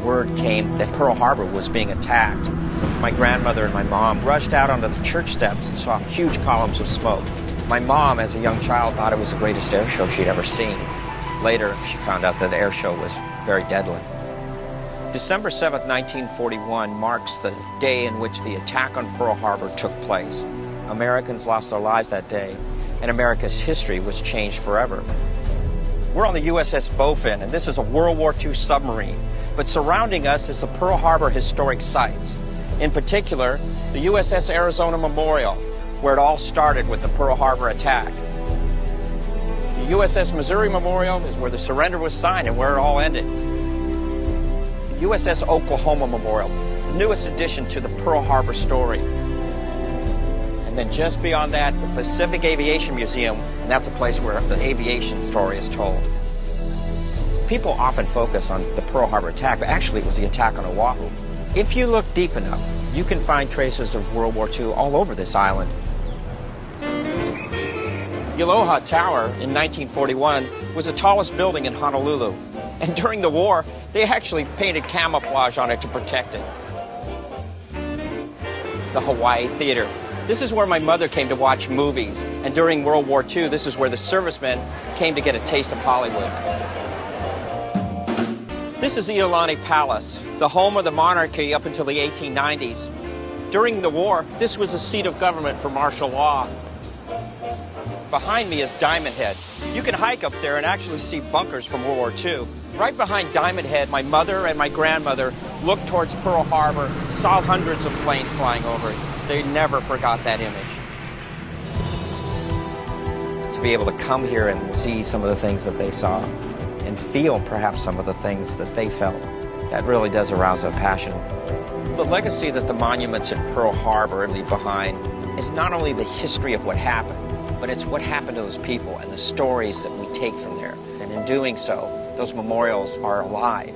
word came that Pearl Harbor was being attacked, my grandmother and my mom rushed out onto the church steps and saw huge columns of smoke. My mom, as a young child, thought it was the greatest air show she'd ever seen. Later, she found out that the air show was very deadly. December 7th, 1941 marks the day in which the attack on Pearl Harbor took place. Americans lost their lives that day, and America's history was changed forever. We're on the USS Bowfin, and this is a World War II submarine. But surrounding us is the Pearl Harbor historic sites. In particular, the USS Arizona Memorial, where it all started with the Pearl Harbor attack. The USS Missouri Memorial is where the surrender was signed and where it all ended. The USS Oklahoma Memorial, the newest addition to the Pearl Harbor story. And then just beyond that, the Pacific Aviation Museum, and that's a place where the aviation story is told. People often focus on the Pearl Harbor attack, but actually it was the attack on Oahu. If you look deep enough, you can find traces of World War II all over this island. The Aloha Tower in 1941 was the tallest building in Honolulu. And during the war, they actually painted camouflage on it to protect it. The Hawaii Theater. This is where my mother came to watch movies. And during World War II, this is where the servicemen came to get a taste of Hollywood. This is Iolani Palace, the home of the monarchy up until the 1890s. During the war, this was the seat of government for martial law. Behind me is Diamond Head. You can hike up there and actually see bunkers from World War II. Right behind Diamond Head, my mother and my grandmother looked towards Pearl Harbor, saw hundreds of planes flying over it. They never forgot that image. To be able to come here and see some of the things that they saw and feel perhaps some of the things that they felt, that really does arouse a passion. The legacy that the monuments in Pearl Harbor leave behind is not only the history of what happened, but it's what happened to those people and the stories that we take from there. And in doing so, those memorials are alive.